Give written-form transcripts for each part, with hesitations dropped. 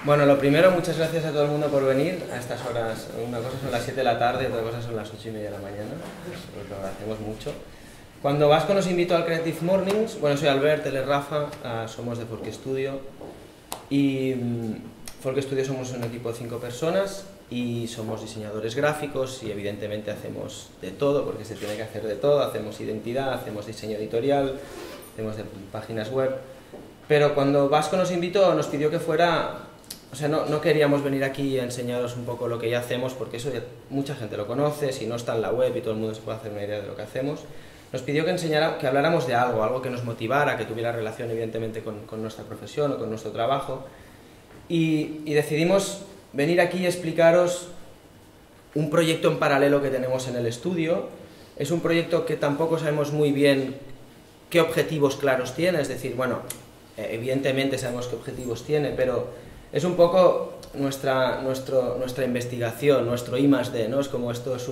Bueno, lo primero, muchas gracias a todo el mundo por venir a estas horas. Una cosa son las 7 de la tarde, otra cosa son las 8:30 de la mañana. Lo agradecemos mucho. Cuando Vasco nos invitó al Creative Mornings, bueno, soy Albert, él es Rafa, somos de Folk Studio. Y Folk Studio somos un equipo de 5 personas y somos diseñadores gráficos y evidentemente hacemos de todo, porque se tiene que hacer de todo. Hacemos identidad, hacemos diseño editorial, hacemos de páginas web. Pero cuando Vasco nos invitó, nos pidió que fuera... O sea, no queríamos venir aquí a enseñaros un poco lo que ya hacemos, porque eso ya mucha gente lo conoce, si no está en la web y todo el mundo se puede hacer una idea de lo que hacemos. Nos pidió que habláramos de algo que nos motivara, que tuviera relación evidentemente con nuestra profesión o con nuestro trabajo. Y decidimos venir aquí y explicaros un proyecto en paralelo que tenemos en el estudio. Es un proyecto que tampoco sabemos muy bien qué objetivos claros tiene, es decir, bueno, evidentemente sabemos qué objetivos tiene, pero... Es un poco nuestra investigación, nuestro I+D, ¿no? Es como esto es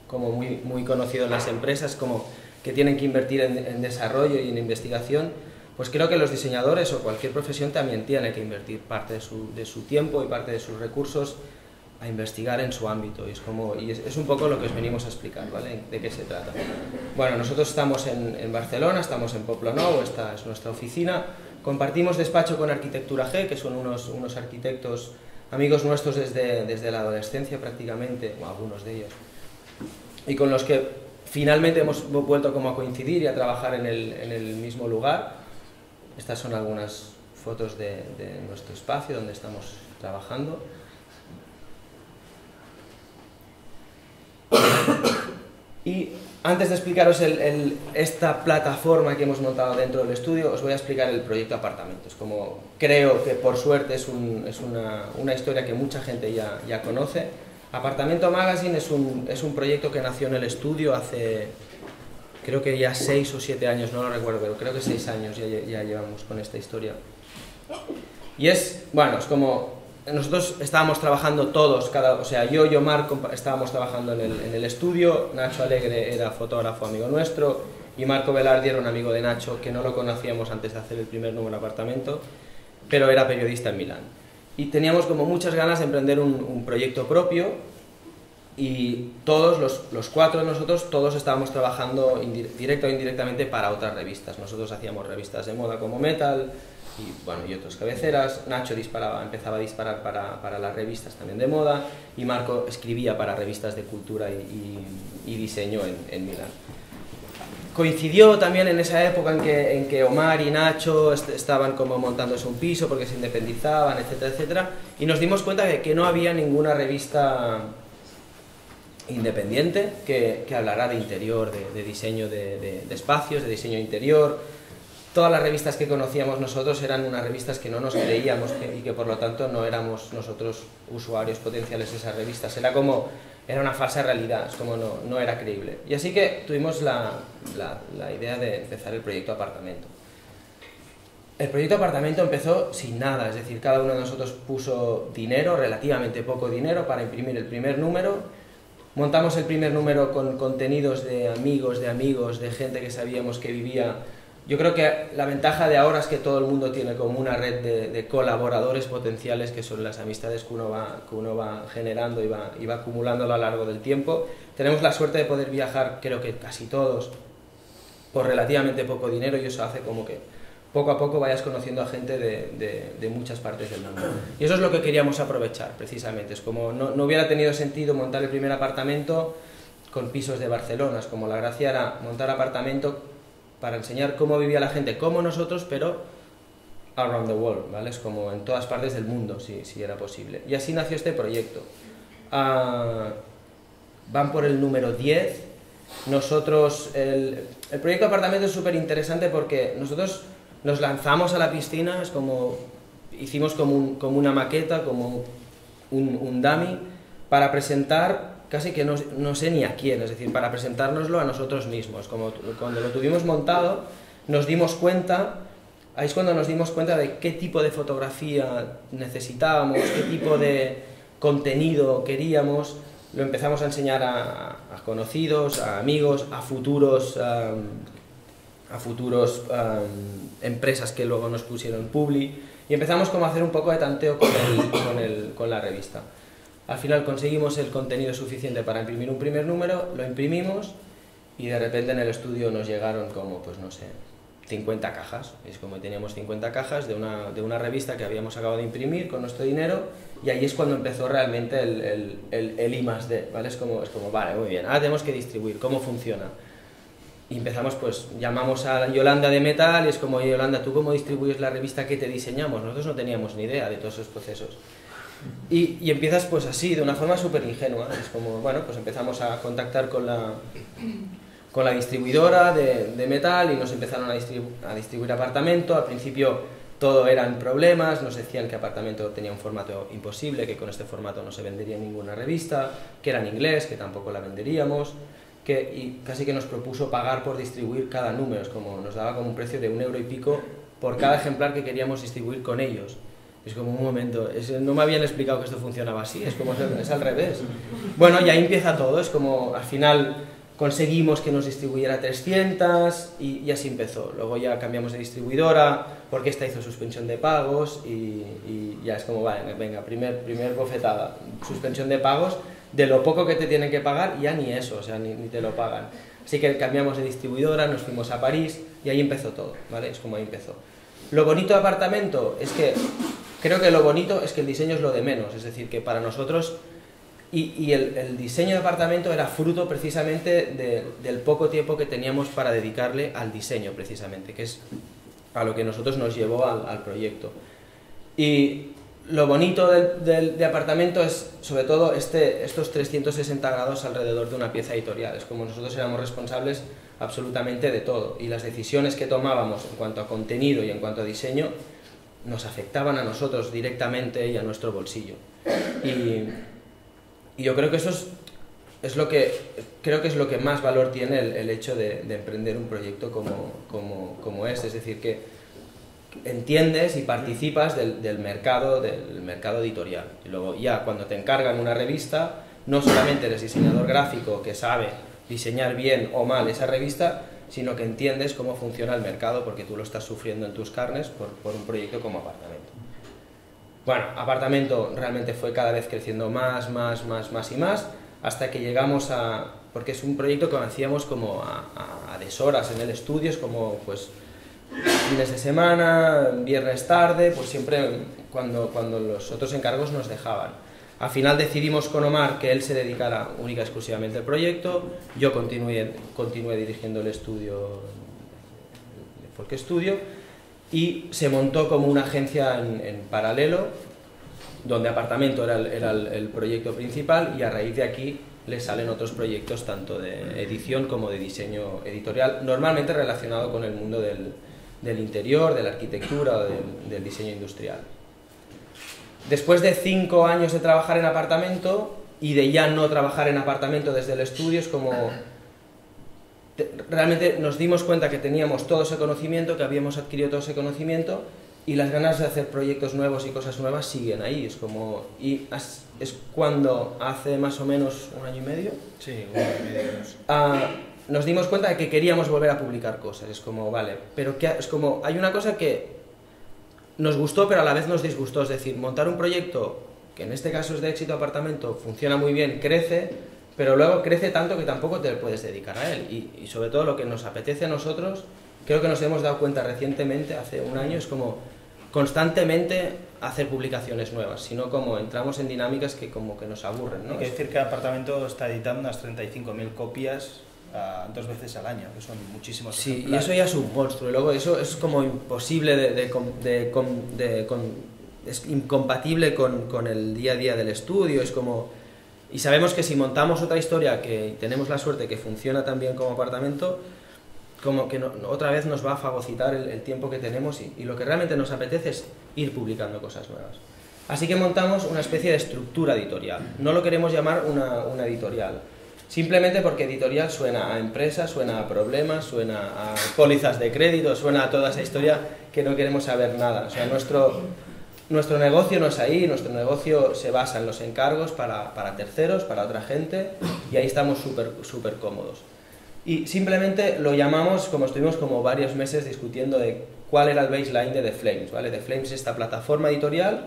como muy conocido en las empresas, como que tienen que invertir en desarrollo y en investigación. Pues creo que los diseñadores o cualquier profesión también tiene que invertir parte de su tiempo y parte de sus recursos a investigar en su ámbito. Y es un poco lo que os venimos a explicar, ¿vale? ¿De qué se trata? Bueno, nosotros estamos en Barcelona, estamos en Poble Nou, esta es nuestra oficina. Compartimos despacho con Arquitectura G, que son unos arquitectos amigos nuestros desde la adolescencia prácticamente, o algunos de ellos, y con los que finalmente hemos vuelto como a coincidir y a trabajar en el mismo lugar. Estas son algunas fotos de nuestro espacio donde estamos trabajando. Y antes de explicaros esta plataforma que hemos montado dentro del estudio, os voy a explicar el proyecto Apartamentos. Como creo que por suerte es una historia que mucha gente ya conoce. Apartamento Magazine es un proyecto que nació en el estudio hace, creo que ya 6 o 7 años, no lo recuerdo, pero creo que 6 años ya llevamos con esta historia. Y es como... Nosotros estábamos trabajando todos, o sea, yo y Omar estábamos trabajando en el estudio, Nacho Alegre era fotógrafo amigo nuestro y Marco Velardi era un amigo de Nacho que no lo conocíamos antes de hacer el primer número de Apartamento, pero era periodista en Milán. Y teníamos como muchas ganas de emprender un proyecto propio y todos, los 4 de nosotros, todos estábamos trabajando directa o indirectamente para otras revistas. Nosotros hacíamos revistas de moda como Metal, y otras cabeceras. Nacho empezaba a disparar para las revistas también de moda y Marco escribía para revistas de cultura y diseño en Milán. Coincidió también en esa época en que Omar y Nacho estaban como montándose un piso porque se independizaban, etcétera, etcétera, y nos dimos cuenta de que no había ninguna revista independiente que hablara de interior, de diseño de espacios, de diseño interior. Todas las revistas que conocíamos nosotros eran unas revistas que no nos creíamos y que por lo tanto no éramos nosotros usuarios potenciales de esas revistas. Era una falsa realidad, es como no era creíble. Y así que tuvimos la idea de empezar el proyecto Apartamento. El proyecto Apartamento empezó sin nada, es decir, cada uno de nosotros puso dinero, relativamente poco dinero, para imprimir el primer número. Montamos el primer número con contenidos de amigos, de gente que sabíamos que vivía. Yo creo que la ventaja de ahora es que todo el mundo tiene como una red de colaboradores potenciales, que son las amistades que uno va generando y va acumulando a lo largo del tiempo. Tenemos la suerte de poder viajar, creo que casi todos, por relativamente poco dinero, y eso hace como que poco a poco vayas conociendo a gente de muchas partes del mundo. Y eso es lo que queríamos aprovechar, precisamente. Es como no hubiera tenido sentido montar el primer apartamento con pisos de Barcelona, es como la gracia era montar apartamento para enseñar cómo vivía la gente, como nosotros, pero around the world, ¿vale? Es como en todas partes del mundo, si era posible. Y así nació este proyecto. Van por el número 10 nosotros, el proyecto apartamento es súper interesante porque nosotros nos lanzamos a la piscina, es como, hicimos como una maqueta, como un dummy, para presentar casi que no sé ni a quién, es decir, para presentárnoslo a nosotros mismos. Como cuando lo tuvimos montado, nos dimos cuenta, ahí es cuando nos dimos cuenta de qué tipo de fotografía necesitábamos, qué tipo de contenido queríamos. Lo empezamos a enseñar a conocidos, a amigos, a futuros empresas que luego nos pusieron publi, y empezamos como a hacer un poco de tanteo con la revista. Al final conseguimos el contenido suficiente para imprimir un primer número, lo imprimimos y de repente en el estudio nos llegaron como, pues no sé, 50 cajas. Es como que teníamos 50 cajas de una revista que habíamos acabado de imprimir con nuestro dinero, y ahí es cuando empezó realmente el I+D, ¿vale? Es como, vale, muy bien, ahora tenemos que distribuir, ¿cómo funciona? Y empezamos, pues, llamamos a Yolanda de Metal y es como, Yolanda, ¿tú cómo distribuyes la revista que te diseñamos? Nosotros no teníamos ni idea de todos esos procesos. Y empiezas pues así, de una forma súper ingenua. Es como, bueno, pues empezamos a contactar con la distribuidora de Metal y nos empezaron a distribuir apartamento. Al principio todo eran problemas, nos decían que apartamento tenía un formato imposible, que con este formato no se vendería ninguna revista, que era en inglés, que tampoco la venderíamos, y casi que nos propuso pagar por distribuir cada número. Es como, nos daba como un precio de €1 y pico por cada ejemplar que queríamos distribuir con ellos. Es como un momento, no me habían explicado que esto funcionaba así, es como, es al revés. Bueno, y ahí empieza todo, es como, al final conseguimos que nos distribuyera 300 y así empezó. Luego ya cambiamos de distribuidora porque esta hizo suspensión de pagos y ya es como, vale, venga, primer bofetada, suspensión de pagos, de lo poco que te tienen que pagar, ya ni eso, o sea, ni te lo pagan. Así que cambiamos de distribuidora, nos fuimos a París y ahí empezó todo, ¿vale? Es como ahí empezó. Lo bonito de apartamento es que, creo que lo bonito es que el diseño es lo de menos, es decir, que para nosotros, y el diseño de apartamento era fruto precisamente del poco tiempo que teníamos para dedicarle al diseño precisamente, que es a lo que nosotros nos llevó al proyecto. Y lo bonito de apartamento es sobre todo estos 360 grados alrededor de una pieza editorial. Es como nosotros éramos responsables absolutamente de todo, y las decisiones que tomábamos en cuanto a contenido y en cuanto a diseño nos afectaban a nosotros directamente y a nuestro bolsillo. Y yo creo que eso es lo que más valor tiene el hecho de emprender un proyecto como este, es decir, que entiendes y participas del mercado editorial. Y luego ya cuando te encargan una revista, no solamente eres diseñador gráfico que sabe diseñar bien o mal esa revista, sino que entiendes cómo funciona el mercado porque tú lo estás sufriendo en tus carnes por un proyecto como apartamento. Bueno, apartamento realmente fue cada vez creciendo más y más, hasta que llegamos porque es un proyecto que hacíamos como a deshoras en el estudio, es como pues fines de semana, viernes tarde, pues siempre cuando los otros encargos nos dejaban. Al final decidimos con Omar que él se dedicara única y exclusivamente al proyecto, yo continué dirigiendo el estudio, el Folk Studio, y se montó como una agencia en paralelo, donde apartamento era el proyecto principal, y a raíz de aquí le salen otros proyectos tanto de edición como de diseño editorial, normalmente relacionado con el mundo del interior, de la arquitectura o del diseño industrial. Después de 5 años de trabajar en apartamento y de ya no trabajar en apartamento desde el estudio, es como realmente nos dimos cuenta que teníamos todo ese conocimiento, que habíamos adquirido todo ese conocimiento, y las ganas de hacer proyectos nuevos y cosas nuevas siguen ahí. Es como, y es cuando hace más o menos 1 año y medio, sí, 1 año y medio, nos dimos cuenta de que queríamos volver a publicar cosas. Es como, vale, pero es como, hay una cosa que nos gustó pero a la vez nos disgustó, es decir, montar un proyecto que en este caso es de éxito apartamento, funciona muy bien, crece, pero luego crece tanto que tampoco te puedes dedicar a él, y sobre todo lo que nos apetece a nosotros, creo que nos hemos dado cuenta recientemente, hace 1 año, es como constantemente hacer publicaciones nuevas, sino como entramos en dinámicas que como que nos aburren, ¿no? Hay que decir que Apartamento está editando unas 35.000 copias 2 veces al año, que son muchísimos ejemplares. Sí, y eso ya es un monstruo, y luego eso es como imposible es incompatible con el día a día del estudio, es como Y sabemos que si montamos otra historia que tenemos la suerte que funciona también como apartamento, como que otra vez nos va a fagocitar el tiempo que tenemos y lo que realmente nos apetece es ir publicando cosas nuevas. Así que montamos una especie de estructura editorial. No lo queremos llamar una editorial, simplemente porque editorial suena a empresa, suena a problemas, suena a pólizas de crédito, suena a toda esa historia que no queremos saber nada. O sea, nuestro negocio no es ahí, nuestro negocio se basa en los encargos para terceros, para otra gente, y ahí estamos súper cómodos. Y simplemente lo llamamos, como estuvimos como varios meses discutiendo de cuál era el baseline de The Flames, ¿vale? The Flames es esta plataforma editorial,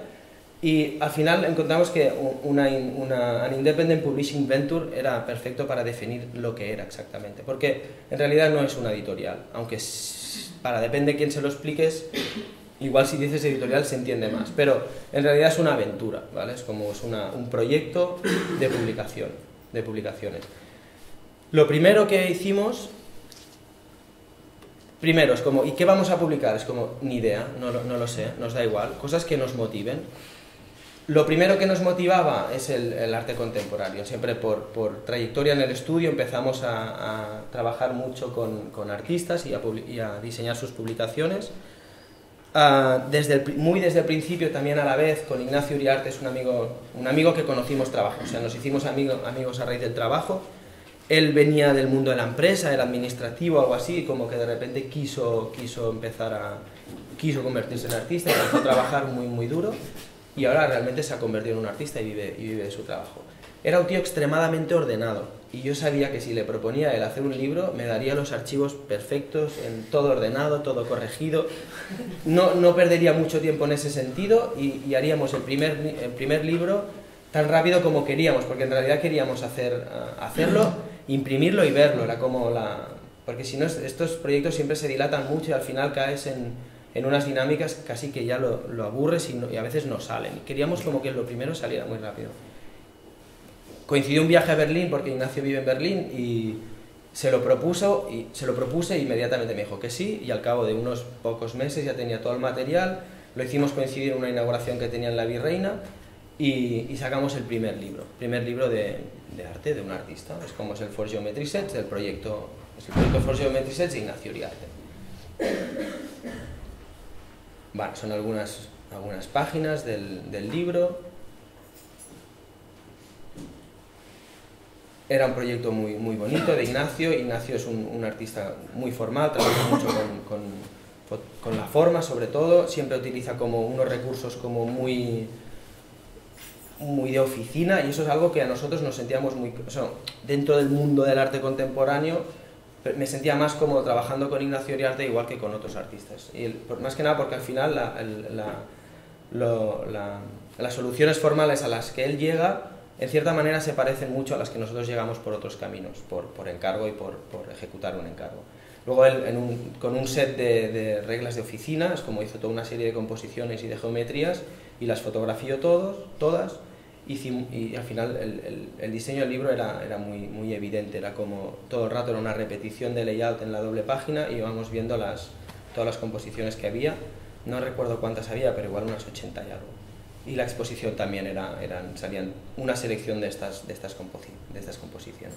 y al final encontramos que an Independent Publishing Venture era perfecto para definir lo que era exactamente, porque en realidad no es una editorial, aunque depende de quién se lo expliques, igual si dices editorial se entiende más, pero en realidad es una aventura, ¿vale? Es un proyecto de publicaciones. Lo primero que hicimos, es como, ¿y qué vamos a publicar? Es como, ni idea, no lo sé, nos da igual, cosas que nos motiven. Lo primero que nos motivaba es el arte contemporáneo. Siempre por trayectoria en el estudio empezamos a trabajar mucho con artistas y a diseñar sus publicaciones. Muy desde el principio, también a la vez, con Ignacio Uriarte, es un amigo que conocimos trabajo, o sea, nos hicimos amigos a raíz del trabajo. Él venía del mundo de la empresa, era administrativo o algo así, y como que de repente quiso convertirse en artista, empezó a trabajar muy duro, y ahora realmente se ha convertido en un artista y vive de su trabajo. Era un tío extremadamente ordenado, y yo sabía que si le proponía a él hacer un libro, me daría los archivos perfectos, en todo ordenado, todo corregido. No perdería mucho tiempo en ese sentido, y haríamos el primer libro tan rápido como queríamos, porque en realidad queríamos hacerlo, imprimirlo y verlo. Era como porque si no, estos proyectos siempre se dilatan mucho y al final caes en unas dinámicas casi que ya lo aburres y a veces no salen. Queríamos como que lo primero saliera muy rápido. Coincidió un viaje a Berlín, porque Ignacio vive en Berlín, y se lo propuse e inmediatamente me dijo que sí, y al cabo de unos pocos meses ya tenía todo el material. Lo hicimos coincidir en una inauguración que tenía en la Virreina, y sacamos el primer libro de arte de un artista. Es como es el For Geometry Sets, el proyecto For Geometry Sets de Ignacio Uriarte. Bueno, son algunas páginas del libro. Era un proyecto muy bonito de Ignacio. Ignacio es un artista muy formal, trabaja mucho con la forma, sobre todo. Siempre utiliza como unos recursos como muy de oficina, y eso es algo que a nosotros nos sentíamos dentro del mundo del arte contemporáneo. Me sentía más cómodo trabajando con Ignacio Uriarte igual que con otros artistas, y más que nada porque al final las soluciones formales a las que él llega en cierta manera se parecen mucho a las que nosotros llegamos por otros caminos, por encargo y por ejecutar un encargo. Luego él, con un set de reglas de oficina, es como hizo toda una serie de composiciones y de geometrías, y las fotografió todas, y al final el diseño del libro era muy evidente. Era como todo el rato era una repetición de layout en la doble página, y íbamos viendo todas las composiciones que había. No recuerdo cuántas había, pero igual unas 80 y algo. Y la exposición también salían una selección de estas composiciones.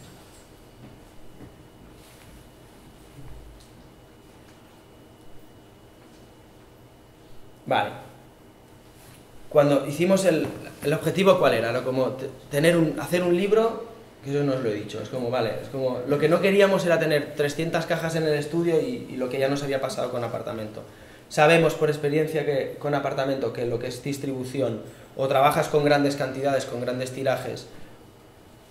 Vale. Cuando hicimos el objetivo, ¿cuál era? Era como hacer un libro, que eso no os lo he dicho, es como lo que no queríamos era tener 300 cajas en el estudio y lo que ya nos había pasado con apartamento. Sabemos por experiencia que con apartamento que lo que es distribución, o trabajas con grandes cantidades, con grandes tirajes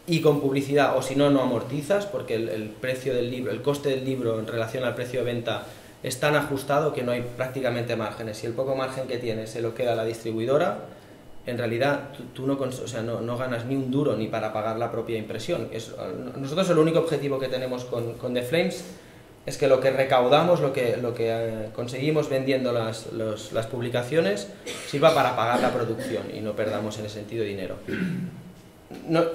y con publicidad, o si no, no amortizas, porque el precio del libro, el coste del libro en relación al precio de venta es tan ajustado que no hay prácticamente márgenes. Si el poco margen que tienes se lo queda a la distribuidora, en realidad tú no ganas ni un duro ni para pagar la propia impresión. Nosotros el único objetivo que tenemos con The Flames es que lo que recaudamos, lo que conseguimos vendiendo las publicaciones, sirva para pagar la producción y no perdamos en ese sentido dinero.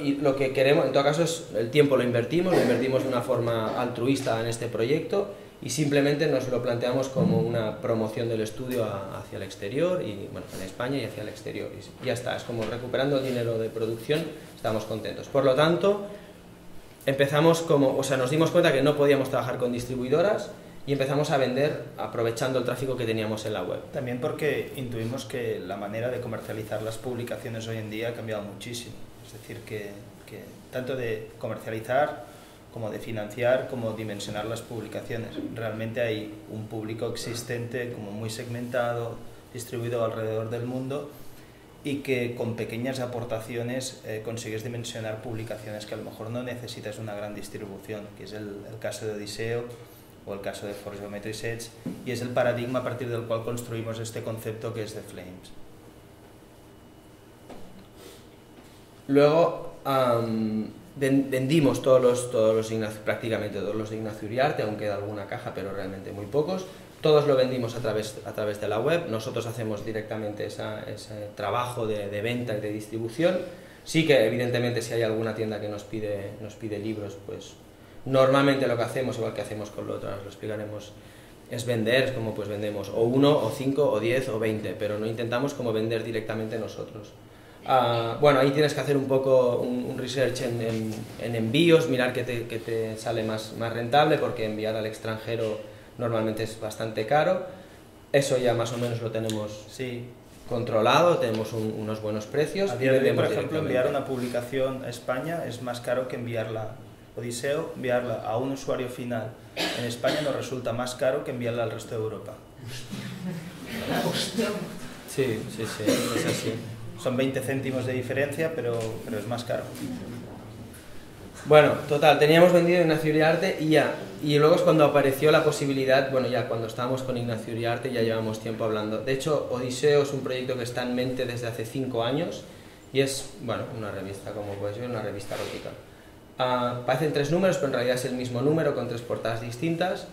Y lo que queremos, en todo caso, es el tiempo lo invertimos de una forma altruista en este proyecto, y simplemente nos lo planteamos como una promoción del estudio hacia el exterior, y bueno, en España y hacia el exterior, y ya está, es como recuperando el dinero de producción, estamos contentos. Por lo tanto, empezamos nos dimos cuenta que no podíamos trabajar con distribuidoras y empezamos a vender aprovechando el tráfico que teníamos en la web. También porque intuimos que la manera de comercializar las publicaciones hoy en día ha cambiado muchísimo. Es decir, que tanto de comercializar como de financiar, como dimensionar las publicaciones. Realmente hay un público existente como muy segmentado, distribuido alrededor del mundo, y que con pequeñas aportaciones consigues dimensionar publicaciones que a lo mejor no necesitas una gran distribución, que es el caso de Odiseo o el caso de For Geometry Sets, y es el paradigma a partir del cual construimos este concepto que es The Flames. Luego vendimos prácticamente todos los de Ignacio Uriarte, aún queda alguna caja, pero realmente muy pocos. Todos lo vendimos a través de la web. Nosotros hacemos directamente ese trabajo de venta y de distribución. Sí que evidentemente si hay alguna tienda que nos pide libros, pues normalmente lo que hacemos, igual que hacemos con lo otro, lo explicaremos, es vender, como pues vendemos o 1, o 5, o 10, o 20, pero no intentamos como vender directamente nosotros. Bueno, ahí tienes que hacer un poco un research en envíos, mirar que te sale más rentable, porque enviar al extranjero normalmente es bastante caro. Eso ya más o menos lo tenemos controlado, tenemos unos buenos precios. A día de hoy, por ejemplo, enviar una publicación a España es más caro que enviarla Odiseo, enviarla a un usuario final en España nos resulta más caro que enviarla al resto de Europa. Sí, es así. Son 20 céntimos de diferencia, pero es más caro. Bueno, total, teníamos vendido Ignacio Uriarte y ya. Y luego es cuando apareció la posibilidad, bueno, ya cuando estábamos con Ignacio Uriarte ya llevamos tiempo hablando. De hecho, Odiseo es un proyecto que está en mente desde hace 5 años y es, bueno, una revista, como puedes ver, una revista erótica. Parecen 3 números, pero en realidad es el mismo número con 3 portadas distintas.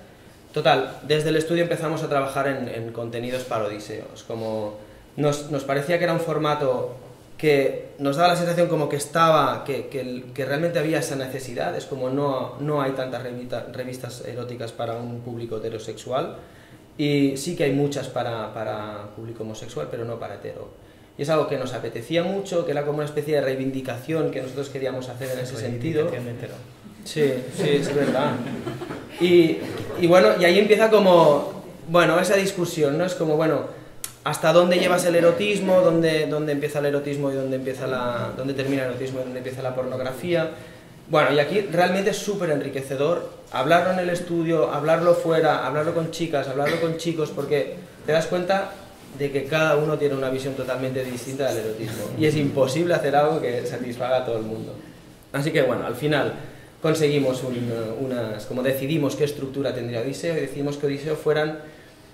Total, desde el estudio empezamos a trabajar en contenidos para Odiseo. Es como nos parecía que era un formato que nos daba la sensación como que realmente había esa necesidad. Es como no hay tantas revistas eróticas para un público heterosexual, y sí que hay muchas para público homosexual, pero no para hetero. Y es algo que nos apetecía mucho, que era como una especie de reivindicación que nosotros queríamos hacer en ese sentido. Sí, es verdad. Y bueno, y ahí empieza como, bueno, esa discusión, ¿no? Es como, bueno, ¿hasta dónde llevas el erotismo? ¿Dónde empieza el erotismo y dónde termina el erotismo y dónde empieza la pornografía? Bueno, y aquí realmente es súper enriquecedor hablarlo en el estudio, hablarlo fuera, hablarlo con chicas, hablarlo con chicos, porque te das cuenta de que cada uno tiene una visión totalmente distinta del erotismo y es imposible hacer algo que satisfaga a todo el mundo. Así que bueno, al final conseguimos como decidimos qué estructura tendría Odiseo, y decidimos que Odiseo fueran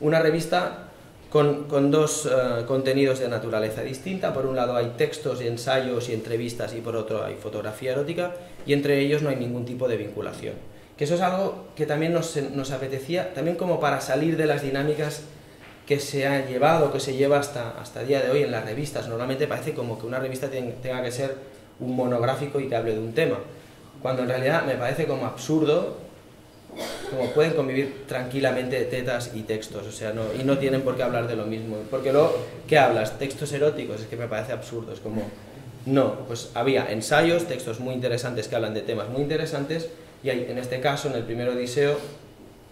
una revista con 2 contenidos de naturaleza distinta. Por un lado hay textos y ensayos y entrevistas, y por otro hay fotografía erótica, y entre ellos no hay ningún tipo de vinculación. Que eso es algo que también nos apetecía, también como para salir de las dinámicas que se ha llevado, que se lleva hasta el día de hoy en las revistas. Normalmente parece como que una revista tenga que ser un monográfico y que hable de un tema, cuando en realidad me parece como absurdo, como pueden convivir tranquilamente tetas y textos, o sea, y no tienen por qué hablar de lo mismo, porque luego, ¿qué hablas? ¿Textos eróticos? Es que me parece absurdo, es como, no, pues había ensayos, textos muy interesantes que hablan de temas muy interesantes, y hay, en este caso, en el primer Odiseo,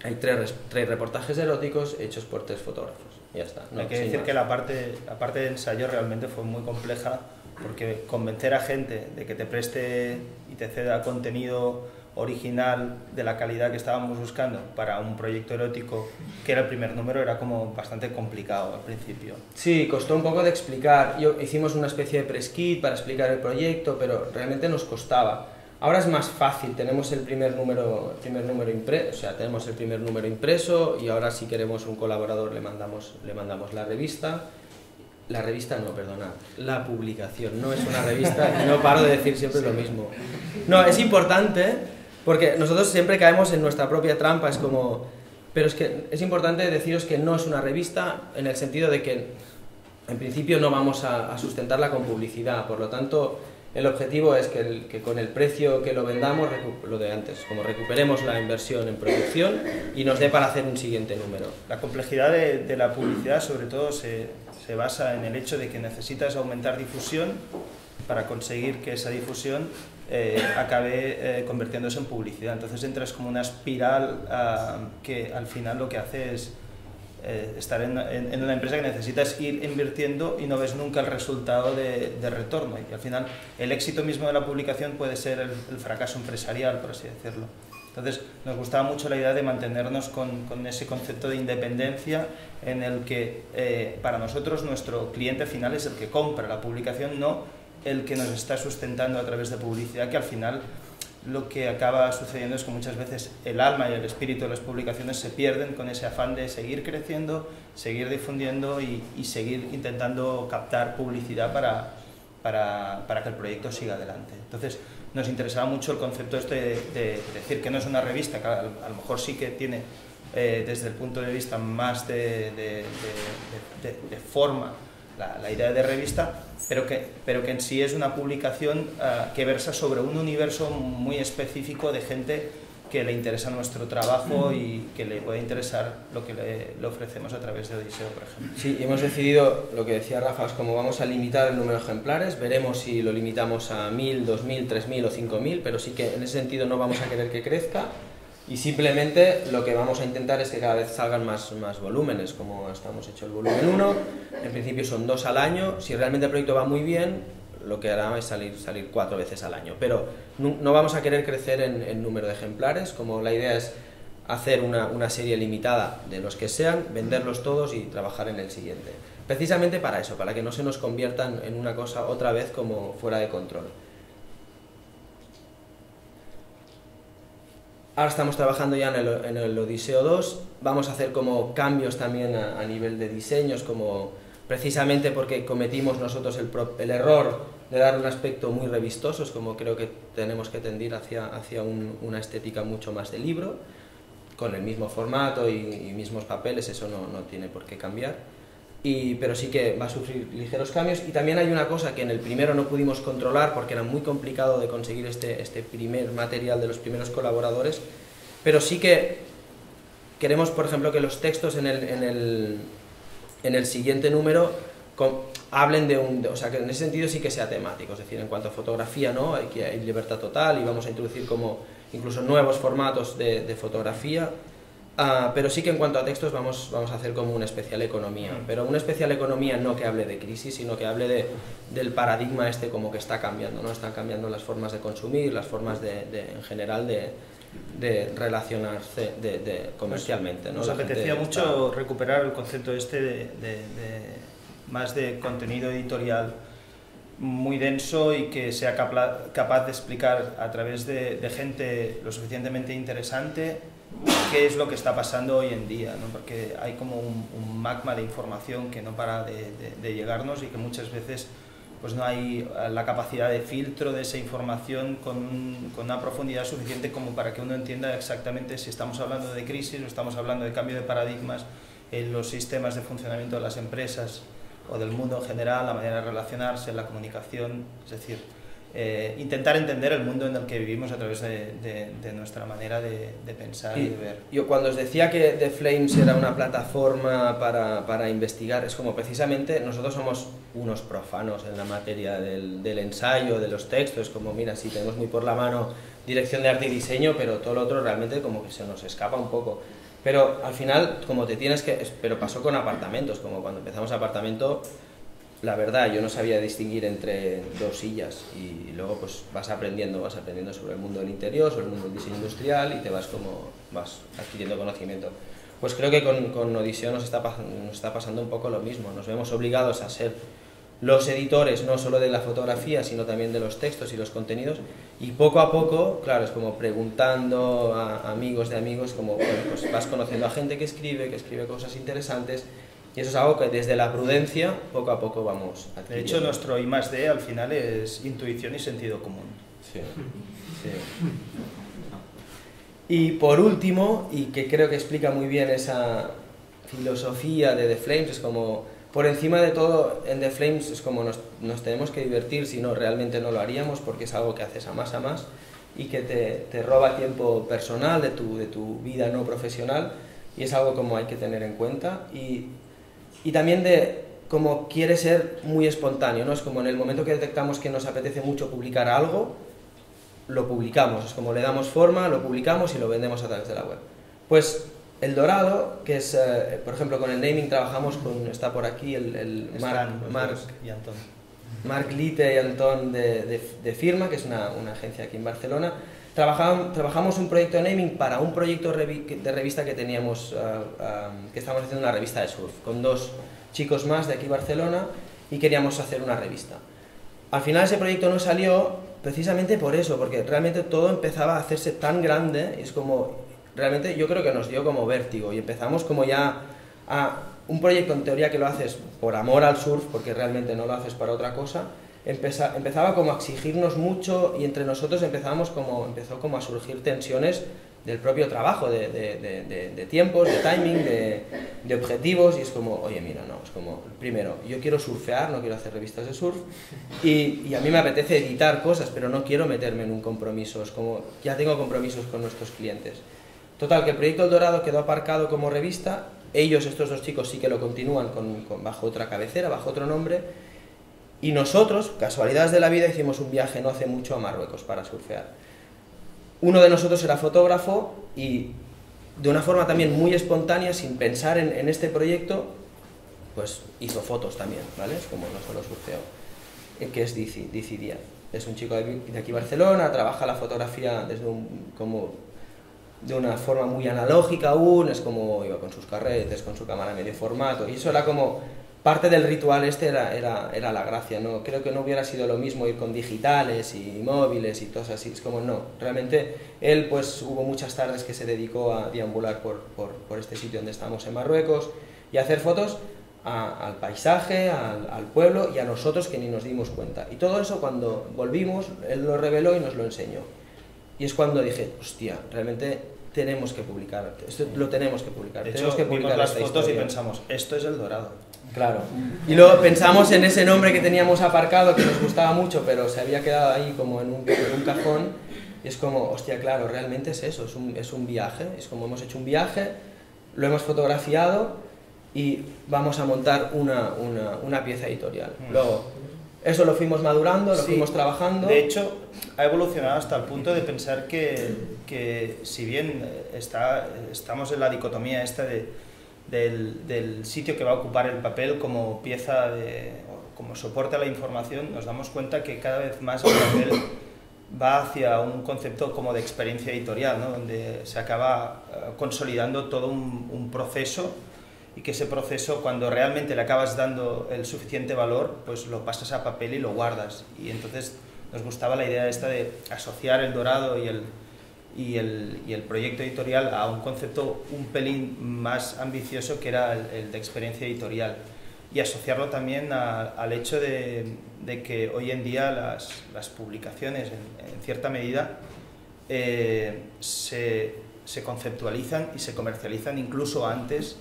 hay 3 reportajes eróticos hechos por 3 fotógrafos. Ya está. Hay que decir que la parte de ensayo realmente fue muy compleja, porque convencer a gente de que te preste y te ceda contenido original de la calidad que estábamos buscando para un proyecto erótico, que era el primer número, era como bastante complicado al principio. Sí, costó un poco de explicar. Hicimos una especie de press kit para explicar el proyecto, pero realmente nos costaba. Ahora es más fácil, tenemos el primer número impreso, o sea, tenemos el primer número impreso, y ahora si queremos un colaborador le mandamos la revista. La publicación, no es una revista, y no paro de decir siempre lo mismo. No, es importante, porque nosotros siempre caemos en nuestra propia trampa, es como, pero es que es importante deciros que no es una revista, en el sentido de que en principio no vamos a sustentarla con publicidad, por lo tanto El objetivo es que con el precio que lo vendamos, lo de antes, como recuperemos la inversión en producción y nos dé para hacer un siguiente número. La complejidad de la publicidad sobre todo se basa en el hecho de que necesitas aumentar difusión para conseguir que esa difusión acabe convirtiéndose en publicidad. Entonces entras como una espiral que al final lo que hace es estar en una empresa que necesitas ir invirtiendo y no ves nunca el resultado de retorno. Y al final el éxito mismo de la publicación puede ser el fracaso empresarial, por así decirlo. Entonces nos gustaba mucho la idea de mantenernos con ese concepto de independencia en el que para nosotros nuestro cliente final es el que compra la publicación, no el que nos está sustentando a través de publicidad, que al final lo que acaba sucediendo es que muchas veces el alma y el espíritu de las publicaciones se pierden con ese afán de seguir creciendo, seguir difundiendo y seguir intentando captar publicidad para que el proyecto siga adelante. Entonces nos interesaba mucho el concepto este de decir que no es una revista, que a lo mejor sí que tiene desde el punto de vista más de forma la idea de revista, pero que en sí es una publicación que versa sobre un universo muy específico de gente que le interesa nuestro trabajo y que le puede interesar lo que le ofrecemos a través de Odiseo, por ejemplo. Sí, hemos decidido, lo que decía Rafa, es como vamos a limitar el número de ejemplares, veremos si lo limitamos a 1000, 2000, 3000 o 5000, pero sí que en ese sentido no vamos a querer que crezca. Y simplemente lo que vamos a intentar es que cada vez salgan más volúmenes, como estamos hecho el volumen 1, en principio son 2 al año, si realmente el proyecto va muy bien, lo que hará es salir 4 veces al año, pero no vamos a querer crecer en número de ejemplares, como la idea es hacer una serie limitada de los que sean, venderlos todos y trabajar en el siguiente. Precisamente para eso, para que no se nos conviertan en una cosa otra vez como fuera de control. Ahora estamos trabajando ya en el Odiseo 2, vamos a hacer como cambios también a nivel de diseños, como precisamente porque cometimos nosotros el error de dar un aspecto muy revistoso, es como creo que tenemos que tender hacia una estética mucho más de libro, con el mismo formato y mismos papeles, eso no tiene por qué cambiar. Pero sí que va a sufrir ligeros cambios, y también hay una cosa que en el primero no pudimos controlar porque era muy complicado de conseguir este primer material de los primeros colaboradores, pero sí que queremos, por ejemplo, que los textos en el siguiente número hablen o sea, que en ese sentido sí que sea temático, es decir, en cuanto a fotografía, ¿no? Hay libertad total y vamos a introducir como incluso nuevos formatos de fotografía. Pero sí que en cuanto a textos vamos a hacer como una especial economía, pero una especial economía no que hable de crisis, sino que hable del paradigma este como que está cambiando, ¿no? Están cambiando las formas de consumir, las formas en general de relacionarse comercialmente, ¿no? Nos apetecía mucho recuperar el concepto este más de contenido editorial muy denso y que sea capaz de explicar a través de gente lo suficientemente interesante qué es lo que está pasando hoy en día, ¿no? Porque hay como un magma de información que no para de llegarnos y que muchas veces pues no hay la capacidad de filtro de esa información con una profundidad suficiente como para que uno entienda exactamente si estamos hablando de crisis o estamos hablando de cambio de paradigmas en los sistemas de funcionamiento de las empresas o del mundo en general, la manera de relacionarse, la comunicación, es decir, intentar entender el mundo en el que vivimos a través de nuestra manera de pensar y de ver. Yo cuando os decía que The Flames era una plataforma para investigar, es como precisamente nosotros somos unos profanos en la materia del ensayo, de los textos, como mira, sí, tenemos muy por la mano dirección de arte y diseño, pero todo lo otro realmente como que se nos escapa un poco. Pero al final, como te tienes que... Pero pasó con apartamentos, como cuando empezamos apartamento, la verdad, yo no sabía distinguir entre dos sillas y luego pues vas aprendiendo sobre el mundo del interior, sobre el mundo del diseño industrial y te vas adquiriendo conocimiento. Pues creo que con Odiseo nos está pasando un poco lo mismo, nos vemos obligados a ser los editores no solo de la fotografía, sino también de los textos y los contenidos, y poco a poco, claro, es como preguntando a amigos de amigos, como bueno, pues vas conociendo a gente que escribe cosas interesantes, y eso es algo que desde la prudencia poco a poco vamos adquiriendo. De hecho, nuestro I+D al final es intuición y sentido común. Sí, sí. Y por último, y que creo que explica muy bien esa filosofía de The Flames, es como por encima de todo, en The Flames es como nos tenemos que divertir, si no, realmente no lo haríamos, porque es algo que haces a más y que te roba tiempo personal de tu vida no profesional, y es algo como hay que tener en cuenta, y también de como quiere ser muy espontáneo, ¿no? Es como en el momento que detectamos que nos apetece mucho publicar algo, lo publicamos, es como le damos forma, lo publicamos y lo vendemos a través de la web. Pues El Dorado, que es, por ejemplo, con el naming trabajamos con, está por aquí el Marc Lite y Antón de Firma, que es una agencia aquí en Barcelona. Trabajamos un proyecto de naming para un proyecto de revista que teníamos, que estábamos haciendo una revista de surf, con 2 chicos más de aquí Barcelona, y queríamos hacer una revista. Al final ese proyecto no salió precisamente por eso, porque realmente todo empezaba a hacerse tan grande, y es como, realmente yo creo que nos dio como vértigo, y empezamos como ya a un proyecto en teoría que lo haces por amor al surf, porque realmente no lo haces para otra cosa, empezaba como a exigirnos mucho, y entre nosotros empezó como a surgir tensiones del propio trabajo, de tiempos, de timing, de objetivos, y es como, oye, mira, no, es como, primero, yo quiero surfear, no quiero hacer revistas de surf, y a mí me apetece editar cosas, pero no quiero meterme en un compromiso, es como, ya tengo compromisos con nuestros clientes. Total, que el proyecto El Dorado quedó aparcado como revista, ellos, estos 2 chicos, sí que lo continúan bajo otra cabecera, bajo otro nombre, y nosotros, casualidades de la vida, hicimos un viaje no hace mucho a Marruecos para surfear. Uno de nosotros era fotógrafo y de una forma también muy espontánea, sin pensar en este proyecto, pues hizo fotos también, ¿vale? Es como no solo surfeo, que es Dici Díaz. Es un chico de aquí Barcelona, trabaja la fotografía desde de una forma muy analógica aún, es como iba con sus carretes, con su cámara medio formato, y eso era como parte del ritual era la gracia, ¿no? Creo que no hubiera sido lo mismo ir con digitales y móviles y cosas así, es como no, realmente él pues hubo muchas tardes que se dedicó a deambular por este sitio donde estamos en Marruecos y a hacer fotos al paisaje, al pueblo y a nosotros que ni nos dimos cuenta, y todo eso cuando volvimos él lo reveló y nos lo enseñó, y es cuando dije, hostia, realmente tenemos que publicar, esto lo tenemos que publicar. De hecho, tenemos que publicar vimos las fotos historia. y pensamos, esto es El Dorado. Claro. Y luego pensamos en ese nombre que teníamos aparcado, que nos gustaba mucho, pero se había quedado ahí como en un cajón, y es como, hostia, claro, realmente es eso, es un viaje, es como hemos hecho un viaje, lo hemos fotografiado y vamos a montar una pieza editorial. Luego, eso lo fuimos madurando, lo fuimos trabajando. De hecho, ha evolucionado hasta el punto de pensar que si bien estamos en la dicotomía esta del sitio que va a ocupar el papel como pieza, como soporte a la información, nos damos cuenta que cada vez más el papel va hacia un concepto como de experiencia editorial, ¿no? Donde se acaba consolidando todo un proceso, y que ese proceso, cuando realmente le acabas dando el suficiente valor, pues lo pasas a papel y lo guardas. Y entonces nos gustaba la idea esta de asociar El Dorado y el proyecto editorial a un concepto un pelín más ambicioso, que era el de experiencia editorial, y asociarlo también al hecho de que hoy en día las publicaciones en cierta medida se conceptualizan y se comercializan incluso antes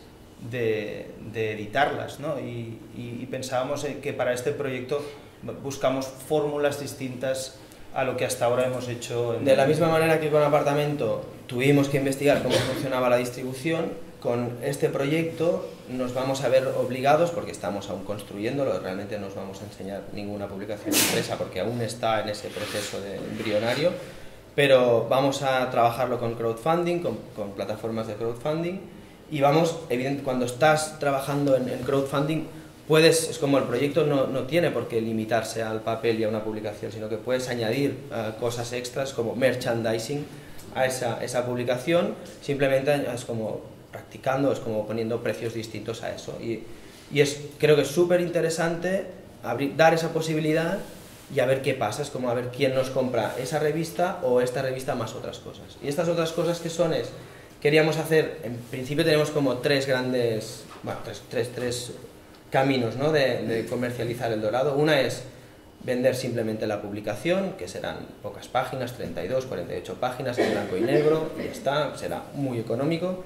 de editarlas, ¿no? Y pensábamos que para este proyecto buscamos fórmulas distintas a lo que hasta ahora hemos hecho. De la misma manera que con Apartamento tuvimos que investigar cómo funcionaba la distribución, con este proyecto nos vamos a ver obligados, porque estamos aún construyéndolo, realmente no os vamos a enseñar ninguna publicación impresa porque aún está en ese proceso de embrionario, pero vamos a trabajarlo con crowdfunding, con plataformas de crowdfunding, y vamos, evidentemente, cuando estás trabajando en crowdfunding, es como el proyecto no tiene por qué limitarse al papel y a una publicación, sino que puedes añadir cosas extras como merchandising a esa publicación, simplemente es como practicando, es como poniendo precios distintos a eso, y creo que es súper interesante dar esa posibilidad y a ver qué pasa, es como a ver quién nos compra esa revista o esta revista más otras cosas. Y estas otras cosas que son queríamos hacer, en principio tenemos como tres grandes, bueno, tres caminos, ¿no?, de comercializar El Dorado. Una es vender simplemente la publicación, que serán pocas páginas, 32, 48 páginas en blanco y negro, y ya está, será muy económico.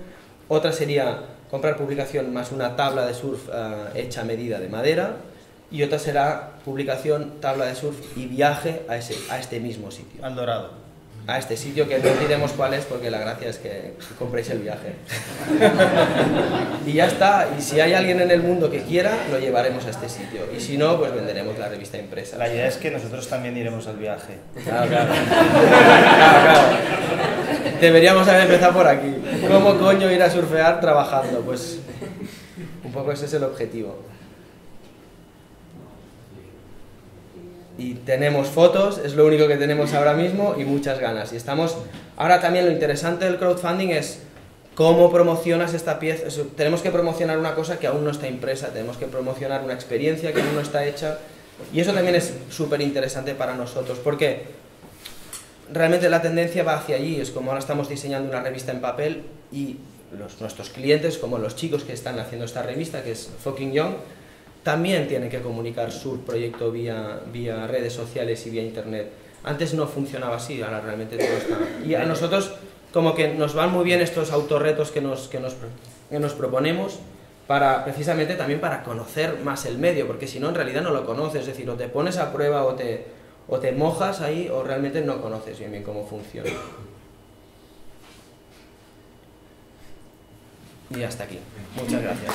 Otra sería comprar publicación más una tabla de surf hecha a medida de madera, y otra será publicación, tabla de surf y viaje a este mismo sitio. Al Dorado. A este sitio que no diremos cuál es porque la gracia es que compréis el viaje. Y ya está, y si hay alguien en el mundo que quiera, lo llevaremos a este sitio. Y si no, pues venderemos la revista impresa. La idea es que nosotros también iremos al viaje. Claro, claro. Claro. Deberíamos haber empezado por aquí. ¿Cómo coño ir a surfear trabajando? Pues un poco ese es el objetivo. Y tenemos fotos, es lo único que tenemos ahora mismo, y muchas ganas. Y estamos... Ahora también lo interesante del crowdfunding es cómo promocionas esta pieza. Tenemos que promocionar una cosa que aún no está impresa, tenemos que promocionar una experiencia que aún no está hecha, y eso también es súper interesante para nosotros, porque realmente la tendencia va hacia allí. Es como ahora estamos diseñando una revista en papel, y nuestros clientes, como los chicos que están haciendo esta revista, que es Fucking Young, también tienen que comunicar su proyecto vía redes sociales y vía internet. Antes no funcionaba así, ahora realmente todo está... Y a nosotros como que nos van muy bien estos autorretos que nos proponemos, precisamente también para conocer más el medio, porque si no en realidad no lo conoces, es decir, o te pones a prueba o te mojas ahí, o realmente no conoces bien cómo funciona. Y hasta aquí. Muchas gracias.